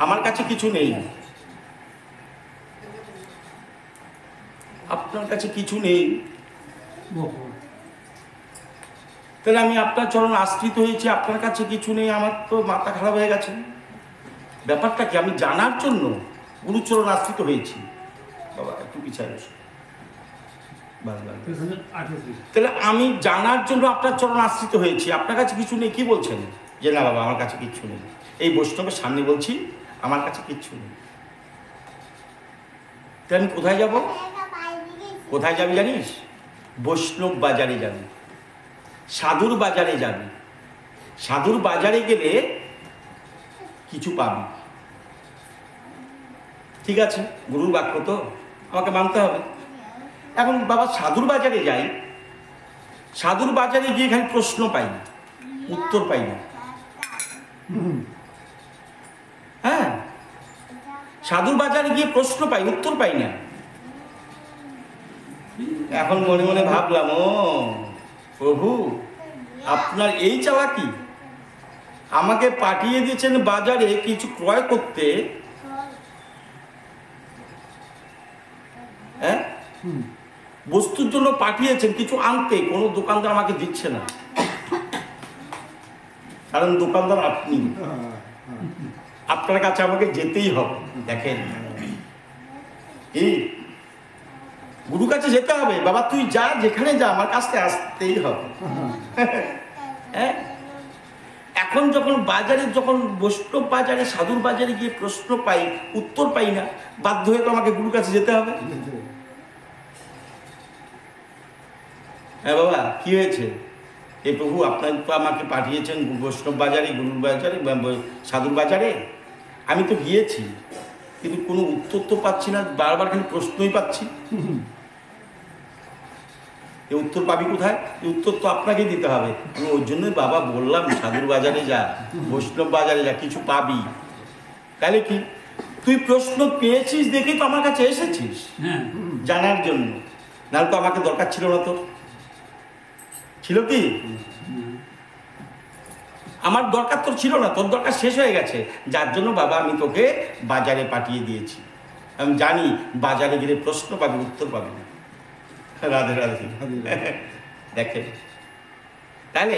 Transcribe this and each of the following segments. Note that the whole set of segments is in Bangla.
আমার কাছে কিছু নেই, আপনার কাছে কিছু নেই, তাহলে আমি আপনার চরণ আশ্রিত হয়েছি, আপনার কাছে কিছু নেই, আমার তো মাথা খারাপ হয়ে গেছে। ব্যাপারটা কি? আমি জানার জন্য গুরুচরণ আশ্রিত হয়েছি। বাবা একটু পিছায় বসে, তাহলে আমি জানার জন্য আপনার চরণ আশ্রিত হয়েছি, আপনার কাছে কিছু নেই। কি বলছেন যে না বাবা আমার কাছে কিচ্ছু নেই? এই বৈষ্ণবের সামনে বলছি আমার কাছে কিচ্ছু নেই। তাহলে আমি কোথায় যাব? কোথায় যাবি জানিস? বৈষ্ণব বাজারে যাবি, সাধুর বাজারে যাবি। সাধুর বাজারে গেলে কিছু পাবি। ঠিক আছে, গুরুর বাক্য তো আমাকে মানতে হবে। এখন বাবা সাধুর বাজারে যাই, সাধুর বাজারে গিয়ে খালি প্রশ্ন পাই, উত্তর পাই না। হ্যাঁ, সাধুর বাজারে গিয়ে প্রশ্ন পাই, উত্তর পাই না। এখন মনে মনে ভাবলাম, ও প্রভু আপনার এই চালাকি, আমাকে পাঠিয়ে দিয়েছেন বাজারে কিছু ক্রয় করতে, হ্যাঁ বস্তুর জন্য পাঠিয়েছেন, কিছু আনতে কোনো দোকানদার আমাকে দিচ্ছে না, কারণ দোকানদার আপনি, আপনার কাছে আমাকে যেতেই হবে। দেখেন এই গুরু কাছে যেতে হবে, বাবা তুই যা যেখানে যা আমার কাছে আসতেই হবে। হ্যাঁ, এখন যখন বাজারে, যখন বৈষ্ণব বাজারে সাধুর বাজারে গিয়ে প্রশ্ন পাই, উত্তর পাই না, বাধ্য হয়ে তো আমাকে গুরুর কাছে যেতে হবে। হ্যাঁ বাবা কি হয়েছে? এ প্রভু আপনার তো আমাকে পাঠিয়েছেন বৈষ্ণব বাজারে, গুরুর বাজারে, সাধুর বাজারে। আমি তো গিয়েছি কিন্তু কোনো উত্তর তো পাচ্ছি না, বারবার খালি প্রশ্নই পাচ্ছি। এই উত্তর পাবি কোথায়? এই উত্তর তো আপনাকেই দিতে হবে। আমি ওই জন্যই বাবা বললাম সাধুর বাজারে যা, বৈষ্ণব বাজারে যা, কিছু পাবি। তাহলে কি তুই প্রশ্ন পেয়েছিস দেখেই তো আমার কাছে এসেছিস জানার জন্য, নাহলে তো আমাকে দরকার ছিল না। তো ছিল কি? আমার দরকার তোর ছিল না, তোর দরকার শেষ হয়ে গেছে, যার জন্য বাবা আমি তোকে বাজারে পাঠিয়ে দিয়েছি। আমি জানি বাজারে গেলে প্রশ্ন পাবি, উত্তর পাবি না। রাধে রাধে। দেখেন তাহলে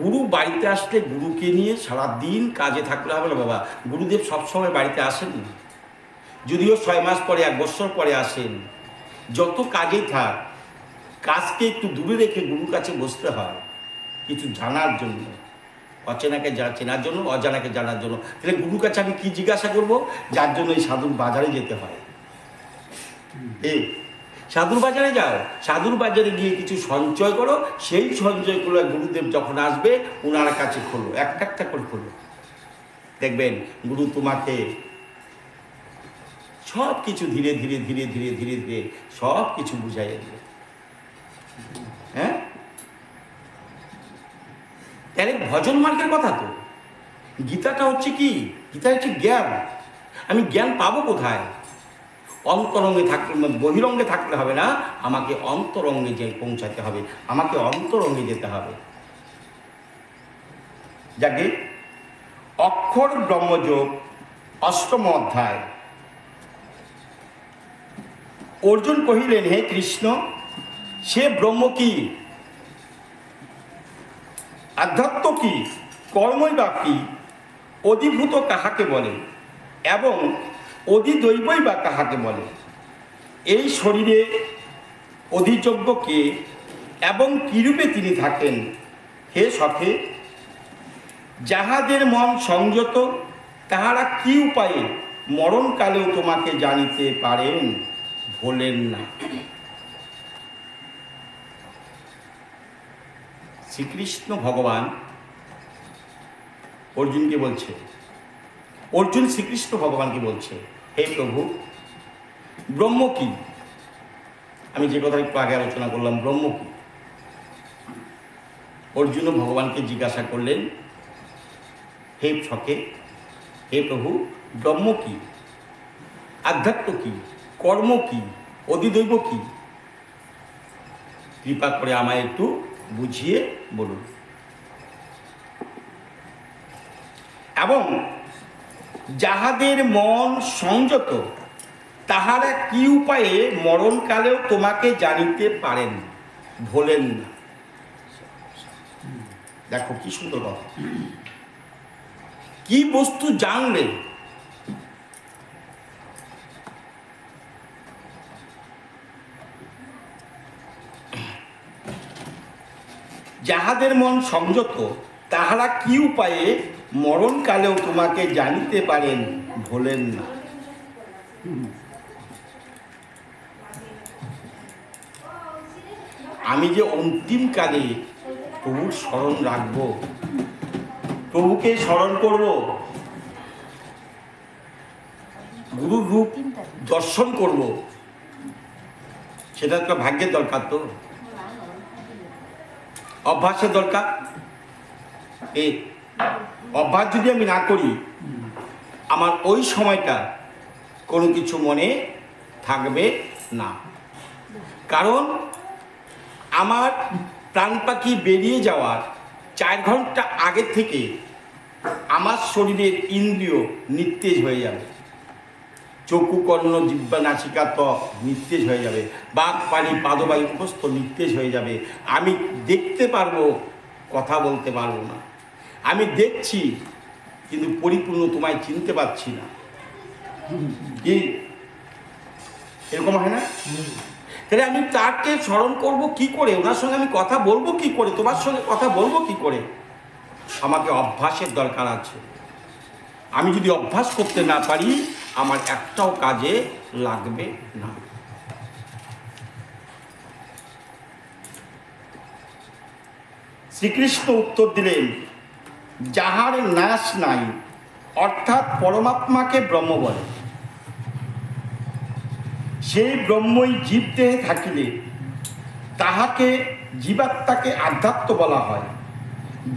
গুরু বাড়িতে আসলে গুরুকে নিয়ে সারাদিন কাজে থাকলে হবে না বাবা। গুরুদেব সবসময় বাড়িতে আসেন না, যদিও 6 মাস পরে, 1 বছর পরে আসেন। যত কাজেই থাক, কাজকে একটু দূরে রেখে গুরুর কাছে বসতে হয় কিছু জানার জন্য, অচেনাকে চেনার জন্য, অজানাকে জানার জন্য। তাহলে গুরুর কাছে আমি কি জিজ্ঞাসা করব? যার জন্য এই সাধুর বাজারে যেতে হয়। এই সাধুর বাজারে যাও, সাধুর বাজারে গিয়ে কিছু সঞ্চয় করো, সেই সঞ্চয় করলে গুরুদেব যখন আসবে ওনার কাছে খোলো, একটা একটা করে খোলো, দেখবেন গুরু তোমাকে সব কিছু ধীরে ধীরে ধীরে ধীরে ধীরে ধীরে সব কিছু বুঝাইয়া দেবে। হ্যাঁ, তাহলে ভজন মার্গের কথা তো। গীতাটা হচ্ছে কি? গীতা হচ্ছে জ্ঞান। আমি জ্ঞান পাবো কোথায়? অন্তরঙ্গে থাকলে, বহিরঙ্গে থাকলে হবে না, আমাকে অন্তরঙ্গে যে পৌঁছাতে হবে, আমাকে অন্তরঙ্গে যেতে হবে। যাকে অক্ষর ব্রহ্মযোগ 8ম অধ্যায়। অর্জুন কহিলেন, হে কৃষ্ণ, সে ব্রহ্ম কি? আধ্যাত্ম কি? কর্মই বা কি? অধিভূত কাহাকে বলে এবং অধিদৈবই বা কাহাকে বলে? এই শরীরে অধিযোগ্য কে এবং কিরূপে তিনি থাকেন? হে সখে, যাহাদের মন সংযত তাহারা কি উপায়ে মরণকালেও তোমাকে জানিতে পারেন, ভোলেন না। শ্রীকৃষ্ণ ভগবান অর্জুনকে বলছে, অর্জুন শ্রীকৃষ্ণ ভগবানকে বলছে, হে প্রভু, ব্রহ্ম কি? আমি যে কথা একটু আগে আলোচনা করলাম, ব্রহ্ম কি? অর্জুন ভগবানকে জিজ্ঞাসা করলেন, হে সখে, হে প্রভু, ব্রহ্ম কি? আধ্যাত্ম কি? কর্ম কি? অধিদৈব কি? কৃপা করে আমায় একটু বুঝিয়ে বলুন। এবং যাহাদের মন সংযত তাহারা কি উপায়ে মরণকালেও তোমাকে জানিতে পারেন, ভোলেন না। দেখো কি সুন্দর কথা। কি বস্তু জানলে যাহাদের মন সংযত তাহারা কি উপায়ে মরণকালেও তোমাকে জানিতে পারেন, ভোলেন না। আমি যে অন্তিমকালে প্রভুর স্মরণ রাখবো, প্রভুকে স্মরণ করব, গুরুর রূপ দর্শন করব, সেটা তো ভাগ্যের দরকার, তো অভ্যাসের দরকার। এই অভ্যাস যদি আমি না করি, আমার ওই সময়টা কোনো কিছু মনে থাকবে না। কারণ আমার প্রাণ পাখি বেরিয়ে যাওয়ার 4 ঘন্টা আগে থেকে আমার শরীরের ইন্দ্রিয় নিস্তেজ হয়ে যাবে। চক্ষু, কর্ণ, জিহ্বা, নাসিকা, ত্বক নিস্তেজ হয়ে যাবে। বাক, পানি, পাদবায়ু, মুখস্থ নিস্তেজ হয়ে যাবে। আমি দেখতে পারবো, কথা বলতে পারবো না। আমি দেখছি কিন্তু পরিপূর্ণ তোমায় চিনতে পারছি না। কি এরকম হয় না? তাহলে আমি তাকে স্মরণ করব কি করে? ওনার সঙ্গে আমি কথা বলবো কি করে? তোমার সঙ্গে কথা বলবো কি করে? আমাকে অভ্যাসের দরকার আছে। আমি যদি অভ্যাস করতে না পারি, আমার একটাও কাজে লাগবে না। শ্রীকৃষ্ণ উত্তর দিলেন, যাহার নাশ নাই, অর্থাৎ পরমাত্মাকে ব্রহ্ম বলে। সেই ব্রহ্মই জীবদেহে থাকিলে তাহাকে, জীবাত্মাকে আধ্যাত্ম বলা হয়।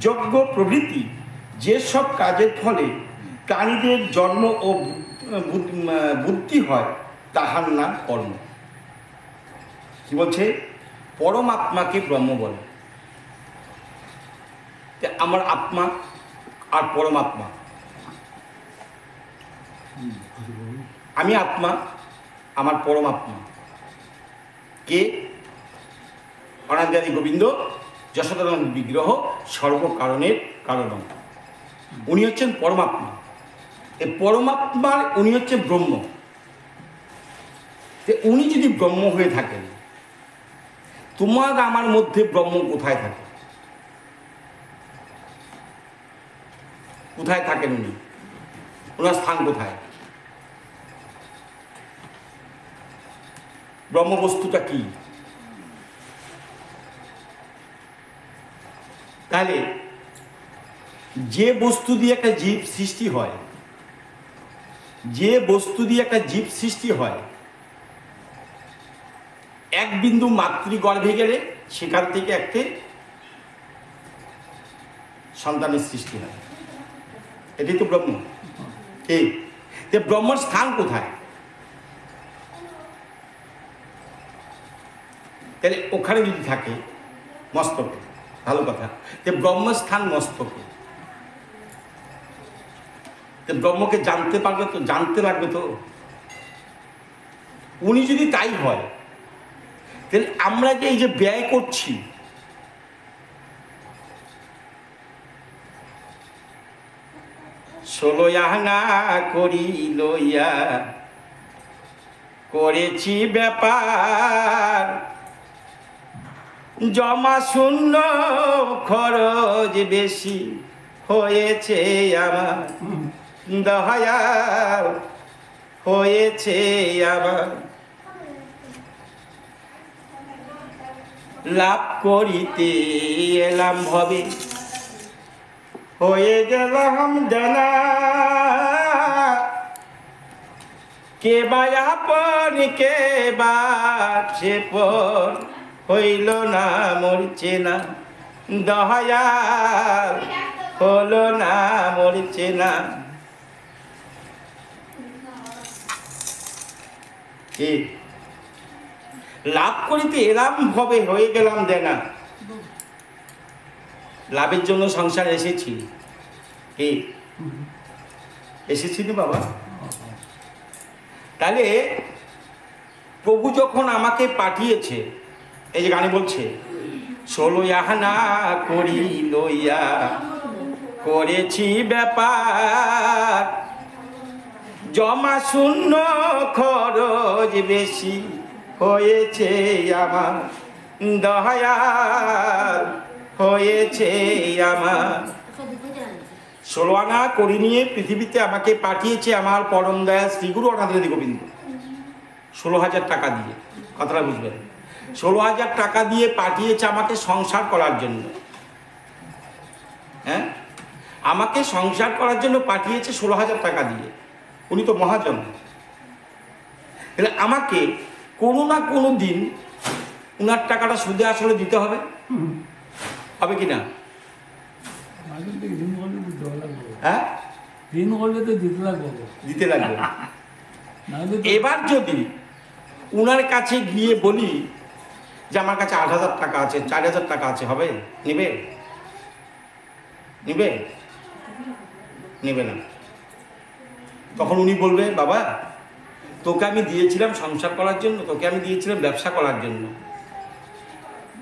যজ্ঞ প্রভৃতি যেসব কাজের ফলে প্রাণীদের জন্ম ও বুদ্ধি হয়, তাহার নাম কর্ম। কি বলছে? পরমাত্মাকে ব্রহ্ম বলে। আমার আত্মা আর পরমাত্মা, আমি আত্মা, আমার পরমাত্মা কে? অনাদি গোবিন্দ যশোদানন্দ বিগ্রহ, সর্বকারণের কারণ। উনি হচ্ছেন পরমাত্মা। এই পরমাত্মার উনি হচ্ছেন ব্রহ্ম। উনি যদি ব্রহ্ম হয়ে থাকেন, তোমার আমার মধ্যে ব্রহ্ম কোথায় থাকে? কোথায় থাকেন উনি? ওনার স্থান কোথায়? ব্রহ্ম বস্তুটা কি? তাহলে যে বস্তু দিয়ে একটা জীব সৃষ্টি হয়, যে বস্তু দিয়ে একটা জীব সৃষ্টি হয়, এক বিন্দু মাতৃগর্ভে গেলে সেখান থেকে একটা সন্তানের সৃষ্টি হয়। এটাই তো ব্রহ্ম। ঠিক। ব্রহ্মর স্থান কোথায়? তাহলে ওখানে যদি থাকে মস্তকে, ভালো কথা। ব্রহ্মস্থান মস্তকে। ব্রহ্মকে জানতে পারবে তো, জানতে লাগবে তো। উনি যদি তাই হয়, তাহলে আমরা যে এই যে ব্যয় করছি, ষোলো আনা করি লইয়া করেছি ব্যাপার, জমা শূন্য খরচ বেশি হয়েছে আমার, দয়াল হয়েছে আমার। লাভ করিতে এলাম ভবে, হয়ে গেলাম জানা, কে বা আপন কে বা পর, হইল না মোর চেনা, দয়াল হলো না মোর চেনা। লাভ করিতে এলাম ভবে, হয়ে গেলাম দেনা। লাভের জন্য সংসার এসেছি, এসেছিনি বাবা? তাহলে প্রভু যখন আমাকে পাঠিয়েছে, এই যে গানে বলছে, 16 আনা করি লইয়া করেছি ব্যাপার, জমা শূন্য খরচ বেশি হয়েছে আমার, দয়াল হয়েছে আমার। 16 আনা করি নিয়ে পৃথিবীতে আমাকে পাঠিয়েছে আমার পরম দয়াল শ্রী গুরু অনাথ গোবিন্দ। 16,000 টাকা দিয়ে, কথাটা বুঝবেন, 16,000 টাকা দিয়ে পাঠিয়েছে আমাকে সংসার করার জন্য। হ্যাঁ, আমাকে সংসার করার জন্য পাঠিয়েছে 16,000 টাকা দিয়ে। উনি তো মহাজন। তাহলে আমাকে কোনো না কোনো দিন উনার টাকাটা সুদে আসলে দিতে হবে, হবে কি না? হ্যাঁ, দিতে লাগবে। এবার যদি উনার কাছে গিয়ে বলি যে আমার কাছে 8,000 টাকা আছে, 4,000 টাকা আছে, হবে? নেবে? নেবে? নেবে না। তখন উনি বলবে, বাবা তোকে আমি দিয়েছিলাম সংসার করার জন্য, তোকে আমি দিয়েছিলাম ব্যবসা করার জন্য,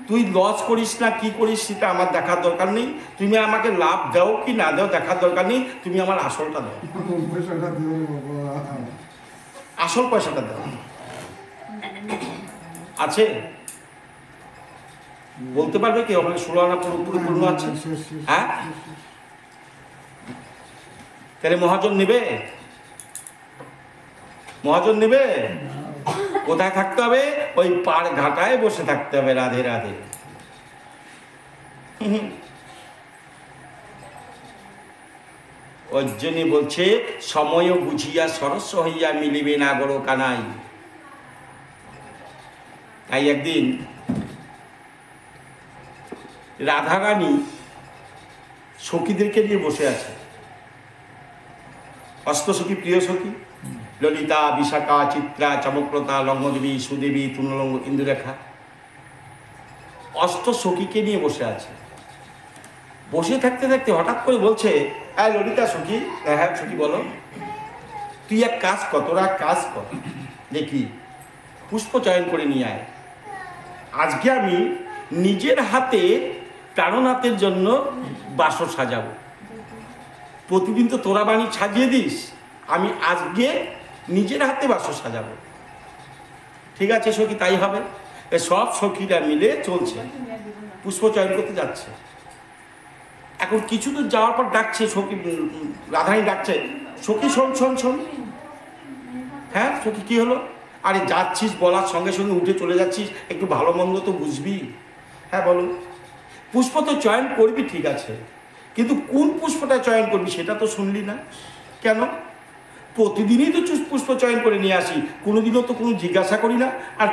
তুই লস করিস না কি করিস সেটা আমার দেখার দরকার নেই, তুমি আমাকে লাভ দাও কি না দাও দেখার দরকার নেই, তুমি আমার আসলটা দাও, আসল পয়সাটা দাও। আছে? বলতে পারবে কি আমার 16 আনা পুরোপুরি পূর্ণ আছে? হ্যাঁ, তাহলে মহাজন নেবে? মহাজন নেবে? কোথায় থাকতে হবে? ওই পাড় ঘাটায় বসে থাকতে হবে। রাধে রাধে। ওই জন্য বলছে, সময় বুঝিয়া সরস্ব হইয়া মিলিবে না গড় কানাই। তাই একদিন রাধারানী সখীদেরকে নিয়ে বসে আছে। অষ্টসখী, প্রিয় সখী, ললিতা, বিশাখা, চিত্রা, চমক্রতা, লঙ্গদেবী, সুদেবী, তৃণলঙ্গ, ইন্দুরেখা, অষ্টসখীকে নিয়ে বসে আছে। বসে থাকতে থাকতে হঠাৎ করে বলছে, হ্যাঁ ললিতা সখী, হ্যাঁ সখী বলো, তুই এক কাজ কর, তোরা কাজ কর, দেখি পুষ্প চয়ন করে নিয়ে আয়। আজকে আমি নিজের হাতে প্রাণনাথের জন্য বাসর সাজাবো। প্রতিদিন তো তোরা বাণী সাজিয়ে দিস, আমি আজকে নিজের হাতে বাসর সাজাবো। ঠিক আছে সখী, তাই হবে। সব সখীরা মিলে চলছে, পুষ্প চয়ন করতে যাচ্ছে। এখন কিছু দূর যাওয়ার পর ডাকছে সখী, রাধারানী ডাকছে, সখী শোন শোন শোন। হ্যাঁ সখী, কি হলো? আরে যাচ্ছিস বলার সঙ্গে সঙ্গে উঠে চলে যাচ্ছিস, একটু ভালো মন্দ তো বুঝবি। হ্যাঁ বলো। পুষ্প তো চয়ন করবি ঠিক আছে, কিন্তু কোন পুষ্পটা চয়ন করবি সেটা তো শুনলি না কেন? প্রতিদিনই তো পুষ্প চয়ন করে নিয়ে আসি, কোনোদিনও তো কোনো জিজ্ঞাসা করি না। আর